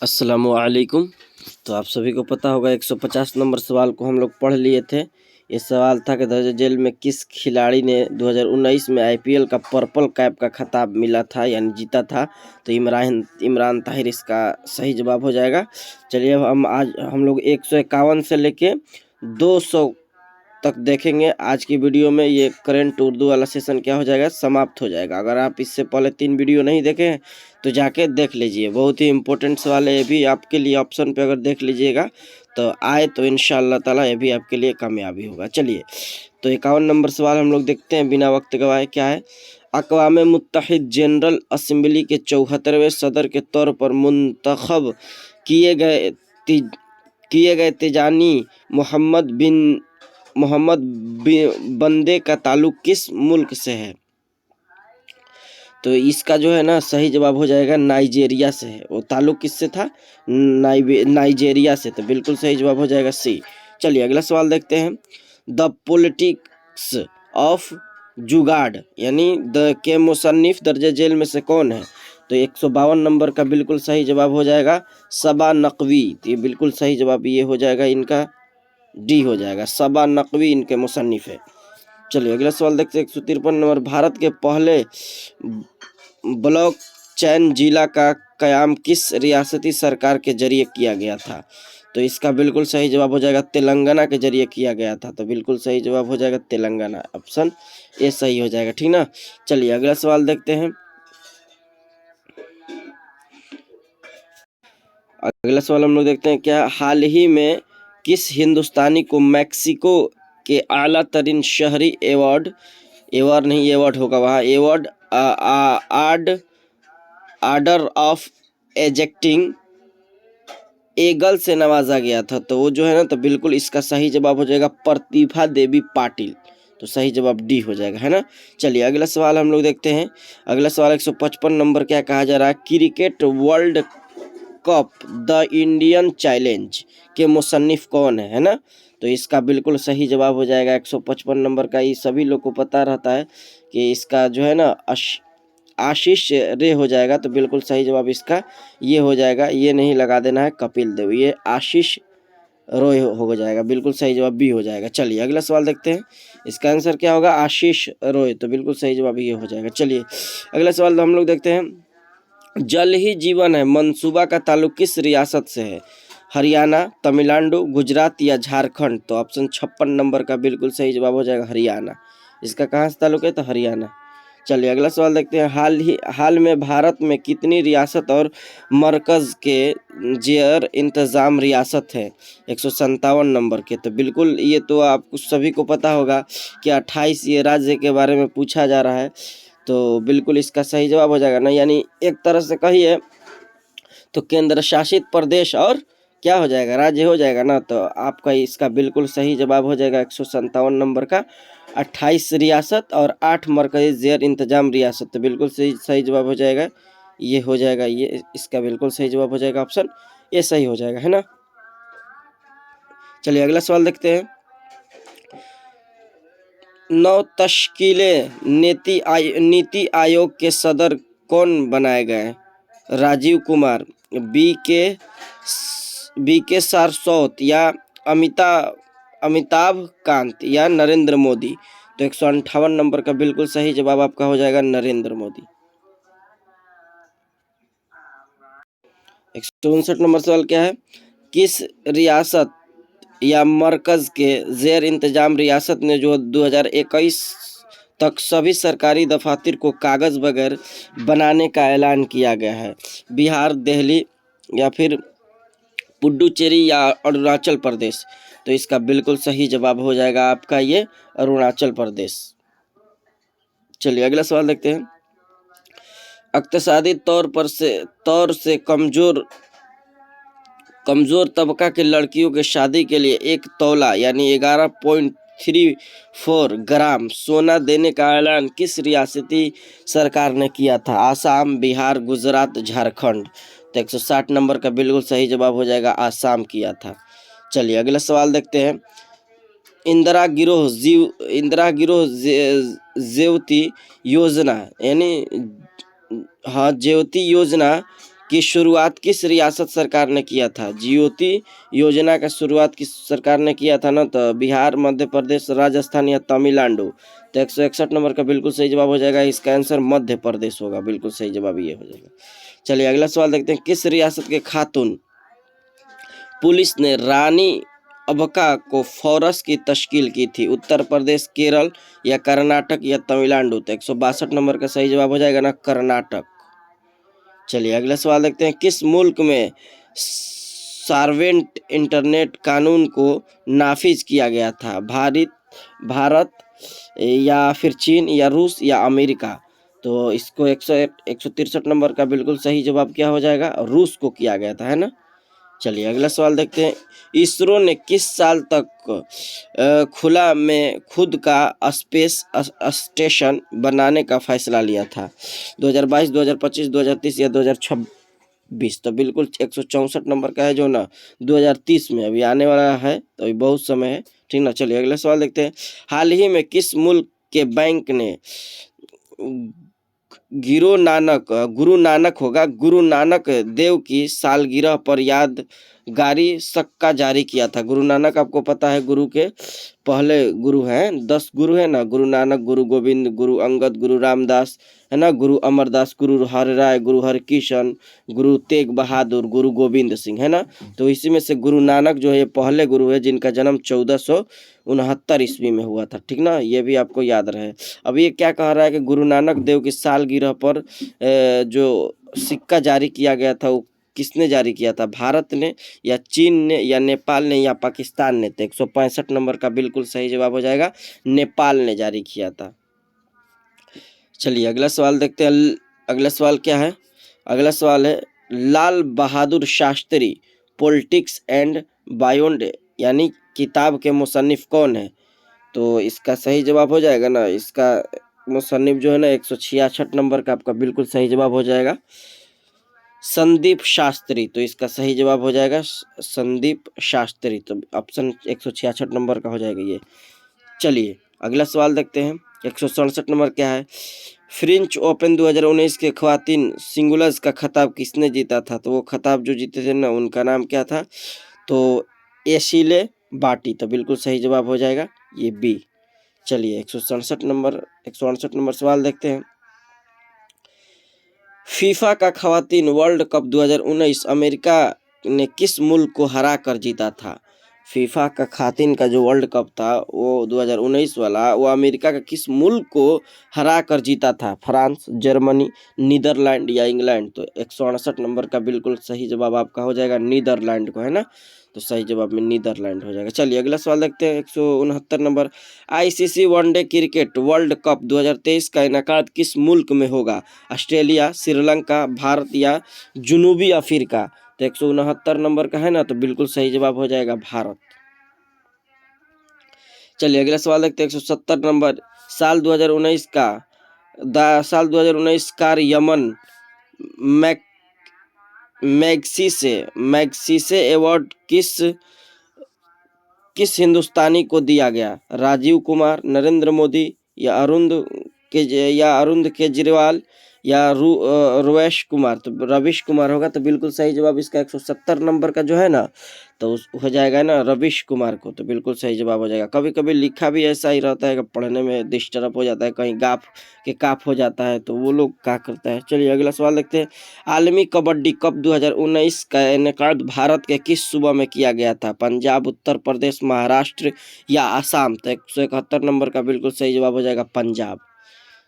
अस्सलामुअलैकुम। तो आप सभी को पता होगा 150 नंबर सवाल को हम लोग पढ़ लिए थे। ये सवाल था कि दर्ज जेल में किस खिलाड़ी ने 2019 में आईपीएल का पर्पल कैप का खिताब मिला था यानी जीता था। तो इमरान ताहिर इसका सही जवाब हो जाएगा। चलिए अब हम लोग 151 से लेके 200 तक देखेंगे। आज की वीडियो में ये करंट उर्दू वाला सेशन क्या हो जाएगा, समाप्त हो जाएगा। अगर आप इससे पहले 3 वीडियो नहीं देखे हैं तो जाके देख लीजिए, बहुत ही इंपॉर्टेंट सवाल है। ये भी आपके लिए ऑप्शन पे अगर देख लीजिएगा तो आए तो इंशाअल्लाह ताला ये भी आपके लिए कामयाबी होगा। चलिए तो 51 नंबर सवाल हम लोग देखते हैं बिना वक्त गवाए। क्या है? अक़वाम मुत्तहिद जनरल असम्बली के 74वें सदर के तौर पर मुंतखब किए गए तिजानी मोहम्मद बंदे का ताल्लुक किस मुल्क से है? तो इसका जो है ना सही जवाब हो जाएगा नाइजेरिया से है। वो ताल्लुक किससे था? नाइजेरिया से। तो बिल्कुल सही जवाब हो जाएगा सी। चलिए अगला सवाल देखते हैं। द पॉलिटिक्स ऑफ जुगाड़ यानी द के मुसन्निफ दर्जे जेल में से कौन है? तो 152 नंबर का बिल्कुल सही जवाब हो जाएगा सबा नकवी। तो ये बिल्कुल सही जवाब ये हो जाएगा इनका डी हो जाएगा, सबा नकवी इनके मुसन्निफ है। चलिए अगला सवाल देखते हैं 153 नंबर। भारत के पहले ब्लॉक चैन जिला का कयाम किस रियासती सरकार के जरिए किया गया था? तो इसका बिल्कुल सही जवाब हो जाएगा तेलंगाना के जरिए किया गया था। तो बिल्कुल सही जवाब हो जाएगा तेलंगाना, ऑप्शन ए सही हो जाएगा, ठीक ना। चलिए अगला सवाल देखते हैं। अगला सवाल हम लोग देखते हैं। क्या हाल ही में किस हिंदुस्तानी को मैक्सिको के आला तरीन शहरी एवॉर्ड होगा वहाँ, एवॉर्ड आर्डर ऑफ एजेक्टिंग एगल से नवाजा गया था? तो वो जो है ना, तो बिल्कुल इसका सही जवाब हो जाएगा प्रतिभा देवी पाटिल। तो सही जवाब डी हो जाएगा, है ना। चलिए अगला सवाल हम लोग देखते हैं। अगला सवाल 155 नंबर क्या कहा जा रहा है? Cricket world cup the Indian challenge के मुसन्निफ कौन है ना। तो इसका बिल्कुल सही जवाब हो जाएगा 155 नंबर का। ये सभी लोग को पता रहता है कि इसका जो है ना आशीष रे हो जाएगा। तो बिल्कुल सही जवाब इसका ये हो जाएगा, ये नहीं लगा देना है कपिल देव, ये आशीष रोय हो जाएगा। बिल्कुल सही जवाब बी हो जाएगा। चलिए अगला सवाल देखते हैं। इसका आंसर क्या होगा? आशीष रोय। तो बिल्कुल सही जवाब ये हो जाएगा। चलिए अगला सवाल हम लोग देखते हैं। जल ही जीवन है मंसूबा का ताल्लुक किस रियासत से है? हरियाणा, तमिलनाडु, गुजरात या झारखंड? तो ऑप्शन 56 नंबर का बिल्कुल सही जवाब हो जाएगा हरियाणा। इसका कहाँ से ताल्लुक है? तो हरियाणा। चलिए अगला सवाल देखते हैं। हाल में भारत में कितनी रियासत और मरकज़ के जेर इंतज़ाम रियासत है? 157 नंबर के। तो बिल्कुल ये तो आपको सभी को पता होगा कि 28 ये राज्य के बारे में पूछा जा रहा है। तो बिल्कुल इसका सही जवाब हो जाएगा ना, यानी एक तरह से कहिए तो केंद्र शासित प्रदेश और क्या हो जाएगा? राज्य हो जाएगा ना। तो आपका इसका बिल्कुल सही जवाब हो जाएगा 157 नंबर का 28 रियासत और 8 मरकजी जेर इंतजाम रियासत। तो बिल्कुल सही जवाब हो जाएगा, ये हो जाएगा, ये इसका बिल्कुल सही जवाब हो जाएगा, ऑप्शन ये सही हो जाएगा, है ना। चलिए अगला सवाल देखते हैं। 9 तश्कीले नीति आयोग के सदर कौन बनाए गए? राजीव कुमार, बी के सारस्वत या अमिताभ कांत या नरेंद्र मोदी? तो 158 नंबर का बिल्कुल सही जवाब आपका हो जाएगा नरेंद्र मोदी। 159 नंबर सवाल क्या है? किस रियासत या मरकज के जेर इंतजाम रियासत ने जो 2021 तक सभी सरकारी दफातर को कागज बगैर बनाने का ऐलान किया गया है? बिहार, दिल्ली या फिर पुडुचेरी या अरुणाचल प्रदेश? तो इसका बिल्कुल सही जवाब हो जाएगा आपका ये अरुणाचल प्रदेश। चलिए अगला सवाल देखते हैं। इक्तिसादी तौर से कमजोर तबका के लड़कियों के शादी के लिए 1 तोला यानी 11.34 ग्राम सोना देने का ऐलान किस रियासती सरकार ने किया था? आसाम, बिहार, गुजरात, झारखंड? तो 160 नंबर का बिल्कुल सही जवाब हो जाएगा आसाम किया था। चलिए अगला सवाल देखते हैं। इंदिरा गिरोह ज्योति योजना यानी ज्योति योजना की शुरुआत किस रियासत सरकार ने किया था? ज्योति योजना का शुरुआत किस सरकार ने किया था ना? तो बिहार, मध्य प्रदेश, राजस्थान या तमिलनाडु। तो 161 नंबर का बिल्कुल सही जवाब हो जाएगा, इसका आंसर मध्य प्रदेश होगा, बिल्कुल सही जवाब ये हो जाएगा। चलिए अगला सवाल देखते हैं, किस रियासत के खातून पुलिस ने रानी अबका को फोर्स की तश्कील की थी? उत्तर प्रदेश, केरल या कर्नाटक या तमिलनाडु। तो 162 नंबर का सही जवाब हो जाएगा ना, कर्नाटक। चलिए अगला सवाल देखते हैं, किस मुल्क में सार्वेंट इंटरनेट कानून को नाफिज किया गया था? भारत या फिर चीन या रूस या अमेरिका। तो इसको 163 नंबर का बिल्कुल सही जवाब क्या हो जाएगा, रूस को किया गया था, है ना। चलिए अगला सवाल देखते हैं, इसरो ने किस साल तक खुला में खुद का स्पेस स्टेशन बनाने का फैसला लिया था? 2022, 2025, 2030 या 2026। तो बिल्कुल 164 नंबर का है जो ना 2030 में अभी आने वाला है, तो अभी बहुत समय है, ठीक ना। चलिए अगला सवाल देखते हैं, हाल ही में किस मुल्क के बैंक ने गुरु नानक देव की सालगिरह पर यादगारी सिक्का जारी किया था? गुरु नानक आपको पता है गुरु के पहले गुरु हैं, 10 गुरु है ना, गुरु नानक, गुरु गोविंद, गुरु अंगद, गुरु रामदास, है ना, गुरु अमरदास, गुरु हरिराय, गुरु हरकिशन, गुरु तेग बहादुर, गुरु गोविंद सिंह, है ना। तो इसी में से गुरु नानक जो है ये पहले गुरु है, जिनका जन्म 1469 ईस्वी में हुआ था, ठीक ना, ये भी आपको याद रहे। अब ये क्या कह रहा है कि गुरु नानक देव की सालगिरह पर जो सिक्का जारी किया गया था वो किसने जारी किया था? भारत ने या चीन ने या नेपाल ने या पाकिस्तान ने। तो 165 नंबर का बिल्कुल सही जवाब हो जाएगा, नेपाल ने जारी किया था। चलिए अगला सवाल देखते हैं, अगला सवाल क्या है, अगला सवाल है, Lal Bahadur Shastri politics and beyond यानी किताब के मुसन्निफ कौन है? तो इसका सही जवाब हो जाएगा ना, इसका मुसन्निफ जो है ना 166 नंबर का आपका बिल्कुल सही जवाब हो जाएगा, संदीप शास्त्री। तो इसका सही जवाब हो जाएगा संदीप शास्त्री, तो ऑप्शन 166 नंबर का हो जाएगा ये। चलिए अगला सवाल देखते हैं, 167 नंबर क्या है, फ्रेंच ओपन 2019 के ख्वातीन सिंगल्स का खिताब किसने जीता था? तो वो खिताब जो जीते थे ना उनका नाम क्या था? तो एशिले बाटी। तो बिल्कुल सही जवाब हो जाएगा ये बी। चलिए 168 नंबर सवाल देखते हैं, फीफा का ख्वातीन वर्ल्ड कप 2019 अमेरिका ने किस मुल्क को हरा कर जीता था? फीफा का खातिन का जो वर्ल्ड कप था वो 2019 वाला, वो अमेरिका का किस मुल्क को हरा कर जीता था? फ्रांस, जर्मनी, नीदरलैंड या इंग्लैंड। तो 168 नंबर का बिल्कुल सही जवाब आपका हो जाएगा नीदरलैंड को, है ना। तो सही जवाब में नीदरलैंड हो जाएगा। चलिए अगला सवाल देखते हैं, 169 number, ICC one day cricket world cup 2023 का इनेकाद किस मुल्क में होगा? ऑस्ट्रेलिया, श्रीलंका, भारत या जनूबी अफ्रीका। तो 169 नंबर का है ना, तो बिल्कुल सही जवाब हो जाएगा भारत। चलिए अगला सवाल देखते हैं, 170 नंबर, साल 2019 कार यमन मैग्सेसे अवार्ड किस हिंदुस्तानी को दिया गया? राजीव कुमार, नरेंद्र मोदी या अरुण केजरीवाल या रवेश कुमार। तो रवीश कुमार होगा, तो बिल्कुल सही जवाब इसका 170 नंबर का जो है ना, तो हो जाएगा ना रवीश कुमार को। तो बिल्कुल सही जवाब हो जाएगा। कभी कभी लिखा भी ऐसा ही रहता है कि पढ़ने में डिस्टर्ब हो जाता है, कहीं काफ हो जाता है, तो वो लोग क्या करता है। चलिए अगला सवाल देखते हैं, आलमी कबड्डी कप 2019 का इनेकाद भारत के किस सूबा में किया गया था? पंजाब, उत्तर प्रदेश, महाराष्ट्र या आसाम। तो 171 नंबर का बिल्कुल सही जवाब हो जाएगा पंजाब।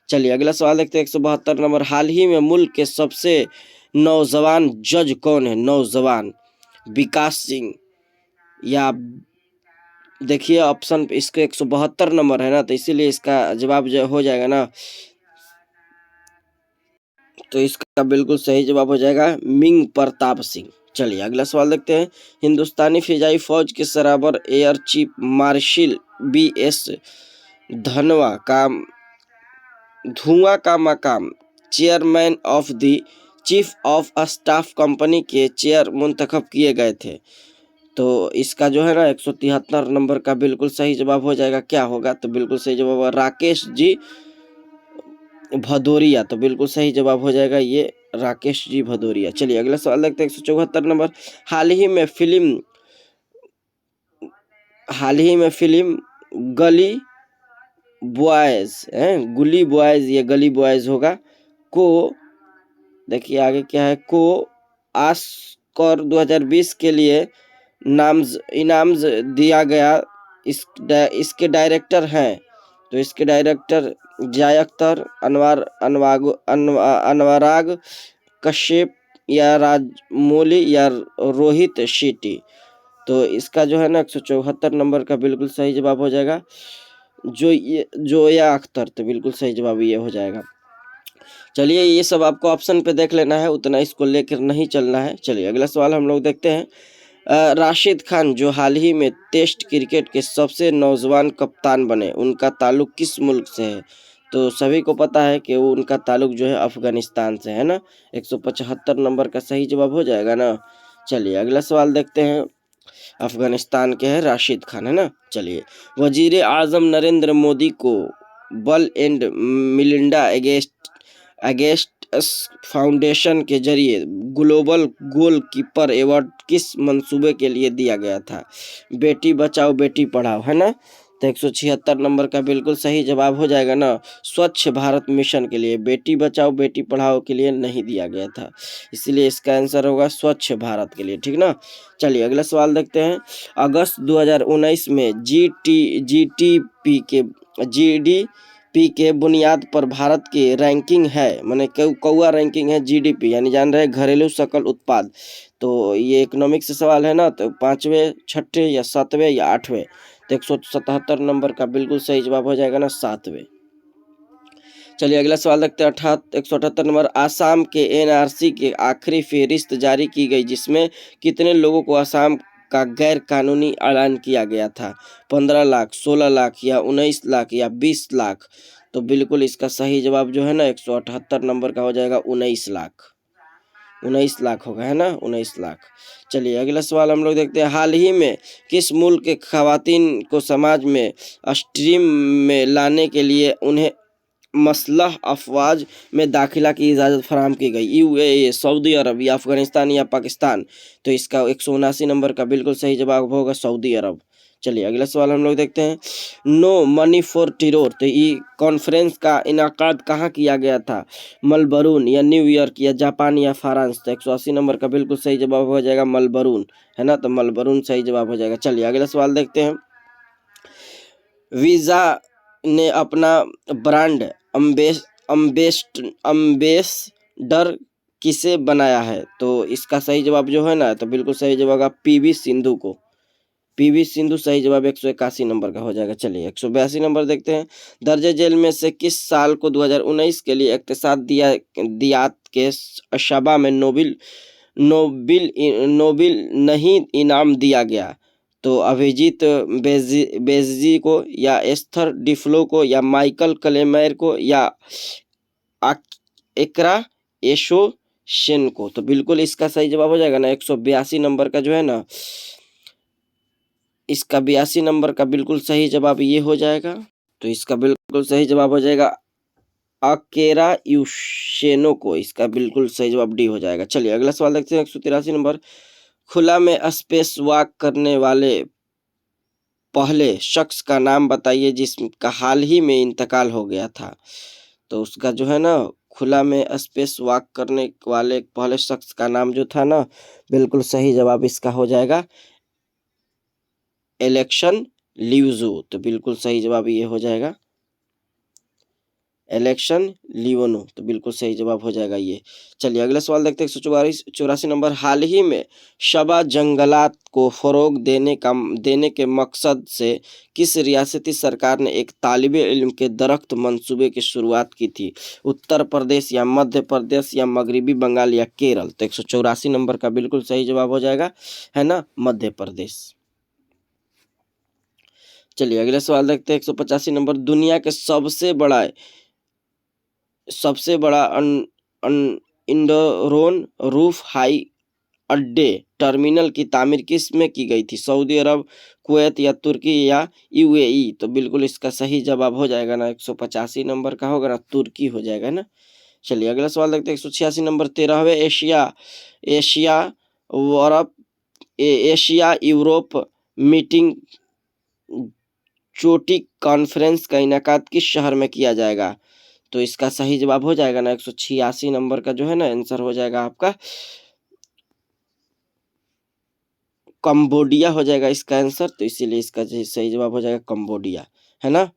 चलिए अगला सवाल देखते हैं, 172 नंबर, हाल ही में मुल्क के सबसे नौजवान जज कौन है? नौजवान, विकास सिंह या देखिए ऑप्शन इसके 172 नंबर है ना, तो इसीलिए इसका जवाब जो हो जाएगा ना, तो इसका बिल्कुल सही जवाब हो जाएगा मिंग प्रताप सिंह। चलिए अगला सवाल देखते हैं, हिंदुस्तानी फिजाई फौज के सराबर एयर चीफ मार्शल BS धुआं का मकाम chairman of the chief of staff company के चेयर मुंतखब किए गए थे। तो इसका जो है ना 173 नंबर का बिल्कुल सही जवाब हो जाएगा, क्या होगा? तो बिल्कुल सही जवाब राकेश जी भदौरिया। तो बिल्कुल सही जवाब हो जाएगा ये राकेश जी भदौरिया। चलिए अगला सवाल देखते हैं 174 नंबर। हाल ही में फिल्म गली बॉयज गुली बॉयज, ये गली बॉयज होगा, को देखिए आगे क्या है, को ऑस्कर 2020 के लिए इनाम्स दिया गया। इसके डायरेक्टर हैं, तो इसके डायरेक्टर जय अख्तर, अनवराग कश्यप या राजमौली या रोहित शेट्टी। तो इसका जो है ना 174 नंबर का बिल्कुल सही जवाब हो जाएगा जोया अख्तर। तो बिल्कुल सही जवाब ये हो जाएगा। चलिए ये सब आपको ऑप्शन पे देख लेना है, उतना इसको लेकर नहीं चलना है। चलिए अगला सवाल हम लोग देखते हैं। राशिद खान जो हाल ही में टेस्ट क्रिकेट के सबसे नौजवान कप्तान बने, उनका ताल्लुक किस मुल्क से है? तो सभी को पता है कि वो उनका ताल्लुक जो है अफगानिस्तान से है ना। 175 नंबर का सही जवाब हो जाएगा ना। चलिए अगला सवाल देखते हैं। अफगानिस्तान के हैं राशिद खान, है ना। चलिए वजीर आजम नरेंद्र मोदी को bill and Melinda Gates foundation के जरिए ग्लोबल गोल कीपर अवार्ड किस मंसूबे के लिए दिया गया था? बेटी बचाओ बेटी पढ़ाओ, है ना। तो 176 नंबर का बिल्कुल सही जवाब हो जाएगा ना, स्वच्छ भारत मिशन के लिए। बेटी बचाओ बेटी पढ़ाओ के लिए नहीं दिया गया था, इसलिए इसका आंसर होगा स्वच्छ भारत के लिए, ठीक ना। चलिए अगला सवाल देखते हैं। अगस्त 2019 में जीडीपी के बुनियाद पर भारत की रैंकिंग है, माने कौआ रैंकिंग है जीडीपी, यानी जान रहे घरेलू सकल उत्पाद। तो ये इकोनॉमिक्स से सवाल है ना, तो 5वें 6ठे या 7वें या 8वें? तो 177 नंबर का बिल्कुल सही जवाब हो जाएगा ना 7वें। चलिए अगला सवाल देखते हैं। 178 नंबर। आसाम के एनआरसी की आखिरी फहरिस्त जारी की गई, जिसमें कितने लोगों को आसाम का गैर कानूनी ऐलान किया गया था? 15 लाख, 16 लाख या 19 लाख या 20 लाख? तो बिल्कुल इसका सही जवाब जो है ना 178 नंबर का हो जाएगा 19 लाख। 19 लाख होगा, है ना, 19 लाख। चलिए अगला सवाल हम लोग देखते हैं। हाल ही में किस मुल्क के खवातीन को समाज में स्ट्रीम में लाने के लिए उन्हें मसलह अफवाज में दाखिला की इजाज़त फराहम की गई? यूएई, सऊदी अरब या अफगानिस्तान या पाकिस्तान? तो इसका 179 नंबर का बिल्कुल सही जवाब होगा सऊदी अरब। चलिए अगला सवाल हम लोग देखते हैं। नो मनी फॉर टेरर, तो ये कॉन्फ्रेंस का इनाकाद कहाँ किया गया था? मलबरून या न्यूयॉर्क या जापान या फ्रांस? तो 180 नंबर का बिल्कुल सही जवाब हो जाएगा मलबरून, है ना। तो मलबरून सही जवाब हो जाएगा। चलिए अगला सवाल देखते हैं। वीज़ा ने अपना ब्रांड अम्बेसडर किसे बनाया है? तो इसका सही जवाब जो है ना, तो बिल्कुल सही जवाब होगा पीवी सिंधु को। पीवी सिंधु सही जवाब 181 नंबर का हो जाएगा। चलिए 182 नंबर देखते हैं। दर्ज जेल में से किस साल को 2019 के लिए इक्तिसाद दियात के शबा में नोबेल नहीं इनाम दिया गया? तो अभिजीत बेजी को या एस्थर डिफ्लो को या माइकल क्लेमेर को या एकरा एशोसेन को? तो बिल्कुल इसका सही जवाब हो जाएगा ना 182 नंबर का जो है ना, इसका 82 नंबर का बिल्कुल सही जवाब ये हो जाएगा। तो इसका बिल्कुल सही जवाब हो जाएगा अकेरा यूशेनो को। इसका बिल्कुल सही जवाब डी हो जाएगा। चलिए अगला सवाल देखते हैं। 183 नंबर। खुला में स्पेस वॉक करने वाले पहले शख्स का नाम बताइए जिसका हाल ही में इंतकाल हो गया था? तो उसका जो है ना, खुला में स्पेस वॉक करने वाले पहले शख्स का नाम जो था ना, बिल्कुल सही जवाब इसका हो जाएगा एलेक्सन लियोनो। तो बिल्कुल सही जवाब ये हो जाएगा एलेक्सन लियोनो। तो बिल्कुल सही जवाब हो जाएगा ये। चलिए अगला सवाल देखते हैं। 184 नंबर। हाल ही में शबा जंगलात को फरोग देने के मकसद से किस रियासती सरकार ने एक तालिबे इल्म के दरख्त मंसूबे की शुरुआत की थी? उत्तर प्रदेश या मध्य प्रदेश या मगरबी बंगाल या केरल? तो 184 नंबर का बिल्कुल सही जवाब हो जाएगा, है ना, मध्य प्रदेश। चलिए अगला सवाल देखते हैं। 185 नंबर। दुनिया के सबसे बड़ा इंडोरोन रूफ हाई अड्डे टर्मिनल की तामीर किस में की गई थी? सऊदी अरब, कुवैत या तुर्की या यूएई? तो बिल्कुल इसका सही जवाब हो जाएगा ना 185 नंबर का होगा ना, तुर्की हो जाएगा ना। चलिए अगला सवाल देखते हैं 186 नंबर 13वें एशिया एशिया यूरोप मीटिंग चोटी कॉन्फ्रेंस का इनेकाद किस शहर में किया जाएगा? तो इसका सही जवाब हो जाएगा ना 186 नंबर का जो है ना आंसर हो जाएगा आपका कंबोडिया हो जाएगा इसका आंसर। तो इसीलिए इसका सही जवाब हो जाएगा कंबोडिया, है ना।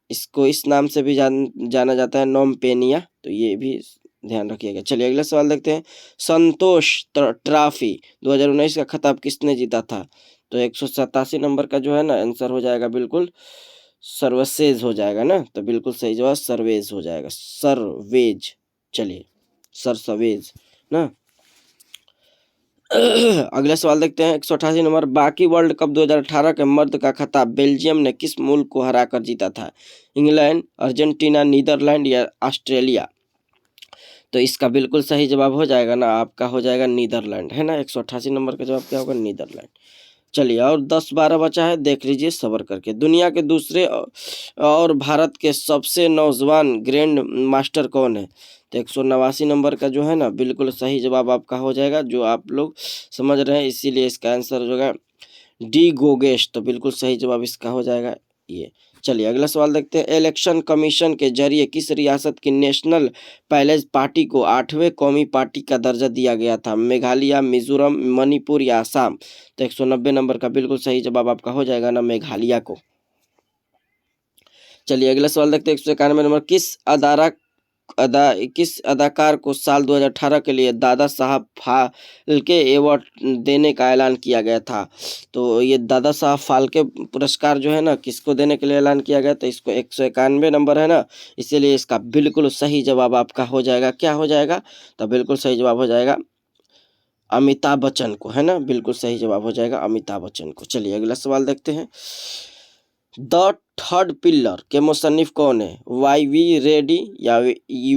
इसको इस नाम से भी जाना जाता है नोम पेनिया, तो ये भी ध्यान रखिएगा। चलिए अगला सवाल देखते हैं। संतोष ट्रॉफी 2019 का खिताब किसने जीता था? तो 187 नंबर का जो है ना आंसर हो जाएगा बिल्कुल सर्वसेज हो जाएगा ना। तो बिल्कुल सही जवाब सर्वेज हो जाएगा, सर्वेज। चलिए सरसवेज ना। अगला सवाल देखते हैं 188 नंबर। बाकी वर्ल्ड कप 2018 के मर्द का खिताब बेल्जियम ने किस मुल्क को हराकर जीता था? इंग्लैंड, अर्जेंटीना, नीदरलैंड या ऑस्ट्रेलिया? तो इसका बिल्कुल सही जवाब हो जाएगा ना आपका हो जाएगा नीदरलैंड, है ना। 188 नंबर का जवाब क्या होगा? नीदरलैंड। चलिए और 10-12 बचा है, देख लीजिए सब्र करके। दुनिया के दूसरे और भारत के सबसे नौजवान ग्रैंड मास्टर कौन है? तो 189 नंबर का जो है ना बिल्कुल सही जवाब आपका हो जाएगा, जो आप लोग समझ रहे हैं, इसीलिए इसका आंसर हो जाएगा डी गोगेश। तो बिल्कुल सही जवाब इसका हो जाएगा ये। चलिए अगला सवाल देखते हैं। इलेक्शन कमीशन के जरिए किस रियासत की नेशनल पैलेस पार्टी को 8वें कौमी पार्टी का दर्जा दिया गया था? मेघालय, मिजोरम, मणिपुर या असम? तो 190 नंबर का बिल्कुल सही जवाब आपका हो जाएगा ना मेघालय को। चलिए अगला सवाल देखते हैं 191 नंबर। किस अदाकार को साल 2018 के लिए दादा साहब फाल्के अवार्ड देने का ऐलान किया गया था? तो ये दादा साहब फाल्के पुरस्कार जो है ना किसको देने के लिए ऐलान किया गया? तो इसको 191 नंबर है ना, इसीलिए इसका बिल्कुल सही जवाब आपका हो जाएगा क्या हो जाएगा? तो बिल्कुल सही जवाब हो जाएगा अमिताभ बच्चन को, है ना। बिल्कुल सही जवाब हो जाएगा अमिताभ बच्चन को। चलिए अगला सवाल देखते हैं। द थर्ड पिलर के मुसन्निफ कौन है? वाई.वी. रेड्डी या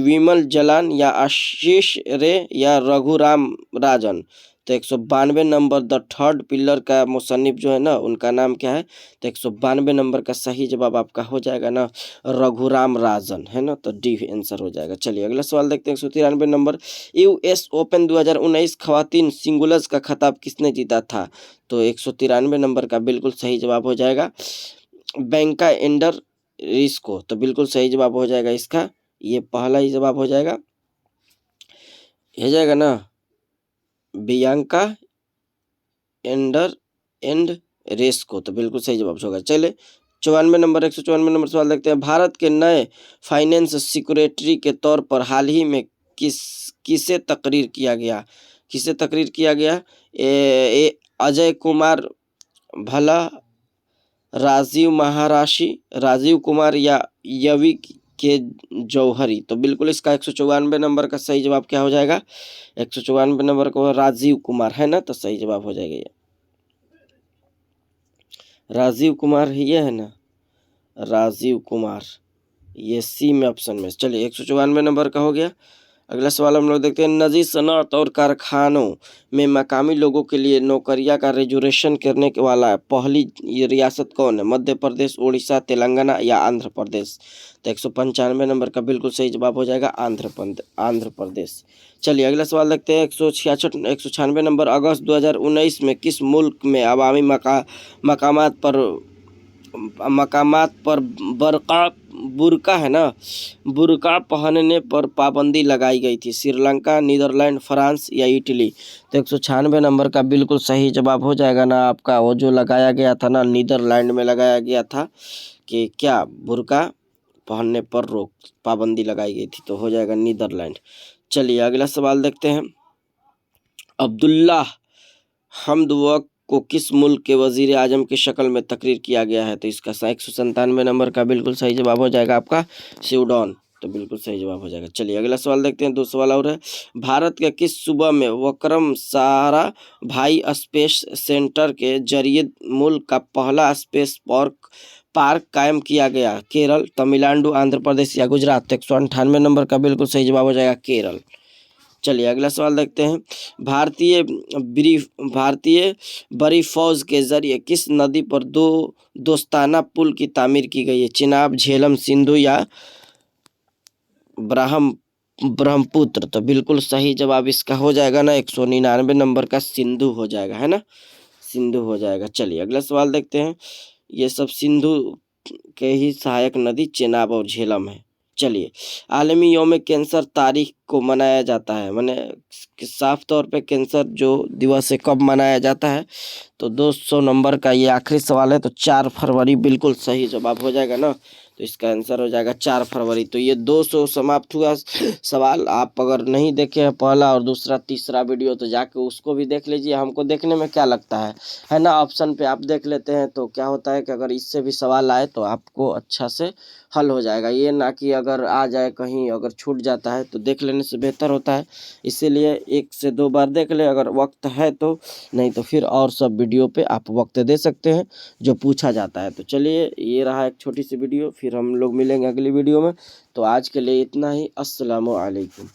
विमल जलान या आशीष रे या रघुराम राजन? तो 192 नंबर द थर्ड पिलर का मुसन्निफ जो है ना उनका नाम क्या है? तो 192 नंबर का सही जवाब आपका हो जाएगा ना रघुराम राजन, है ना। तो डी आंसर हो जाएगा। चलिए अगला सवाल देखते हैं 193 नंबर। US ओपन 2019 खवातीन सिंगल्स का खिताब किसने जीता था? तो 193 नंबर का बिल्कुल सही जवाब हो जाएगा बैंका एंडर रिस्को। तो बिल्कुल सही जवाब हो जाएगा इसका, ये पहला ही जवाब हो जाएगा ना बियांका एंड रेस्को। तो बिल्कुल सही जवाब होगा। चले 194 नंबर सवाल देखते हैं। भारत के नए फाइनेंस सेक्रेटरी के तौर पर हाल ही में किसे तकरीर किया गया? अजय कुमार भल्ला, राजीव कुमार या यवी के जौहरी? तो बिल्कुल इसका 194 नंबर का सही जवाब क्या हो जाएगा? 194 नंबर को राजीव कुमार, है ना। तो सही जवाब हो जाएगा ये राजीव कुमार ही है ना, राजीव कुमार, ये सी में ऑप्शन में। चलिए 194 नंबर का हो गया। अगला सवाल हम लोग देखते हैं। निजी सनअत और कारखानों में मकामी लोगों के लिए नौकरियां का रिजर्वेशन करने वाला पहली रियासत कौन है? मध्य प्रदेश, उड़ीसा, तेलंगाना या आंध्र प्रदेश? तो 195 नंबर का बिल्कुल सही जवाब हो जाएगा आंध्र प्रदेश। चलिए अगला सवाल देखते हैं 196 नंबर। अगस्त 2019 में किस मुल्क में अवामी मकामात पर बुर्का है ना, बुर्का पहनने पर पाबंदी लगाई गई थी? श्रीलंका, नीदरलैंड, फ्रांस या इटली? तो 196 नंबर का बिल्कुल सही जवाब हो जाएगा ना आपका वो जो लगाया गया था ना नीदरलैंड में लगाया गया था कि क्या बुर्का पहनने पर पाबंदी लगाई गई थी, तो हो जाएगा नीदरलैंड। चलिए अगला सवाल देखते हैं। अब्दुल्लाह हमदवक को किस मुल्क के वजीर आजम की शक्ल में तकरीर किया गया है? तो इसका 197 नंबर का बिल्कुल सही जवाब हो जाएगा आपका सूडान। तो बिल्कुल सही जवाब हो जाएगा। चलिए अगला सवाल देखते हैं। 2 सवाल और है। भारत के किस सूबा में विक्रम साराभाई स्पेस सेंटर के जरिए मुल्क का पहला स्पेस पार्क कायम किया गया? केरल, तमिलनाडु, आंध्र प्रदेश या गुजरात? तो 198 नंबर का बिल्कुल सही जवाब हो जाएगा केरल। चलिए अगला सवाल देखते हैं। भारतीय बड़ी फौज के जरिए किस नदी पर 2 दोस्ताना पुल की तामीर की गई है? चिनाब, झेलम, सिंधु या ब्रह्मपुत्र? ब्रह्मपुत्र। तो बिल्कुल सही जवाब इसका हो जाएगा ना 199 नंबर का सिंधु हो जाएगा, है ना, सिंधु हो जाएगा। चलिए अगला सवाल देखते हैं। ये सब सिंधु के ही सहायक नदी चेनाब और झेलम है। चलिए, आलमी यौम कैंसर तारीख को मनाया जाता है, माने साफ तौर पे कैंसर जो दिवस है कब मनाया जाता है। तो 200 नंबर का ये आखिरी सवाल है, तो 4 फरवरी बिल्कुल सही जवाब हो जाएगा ना। तो इसका आंसर हो जाएगा 4 फरवरी। तो ये 200 समाप्त हुआ सवाल। आप अगर नहीं देखे हैं पहला और दूसरा तीसरा वीडियो तो जाके उसको भी देख लीजिए। हमको देखने में क्या लगता है ना, ऑप्शन पे आप देख लेते हैं तो क्या होता है कि अगर इससे भी सवाल आए तो आपको अच्छा से हल हो जाएगा। ये ना कि अगर आ जाए कहीं अगर छूट जाता है तो देख लेने से बेहतर होता है। इसीलिए 1 से 2 बार देख ले अगर वक्त है तो, नहीं तो फिर और सब वीडियो पे आप वक्त दे सकते हैं जो पूछा जाता है। तो चलिए ये रहा एक छोटी सी वीडियो, फिर हम लोग मिलेंगे अगली वीडियो में। तो आज के लिए इतना ही। अस्सलामु अलैकुम।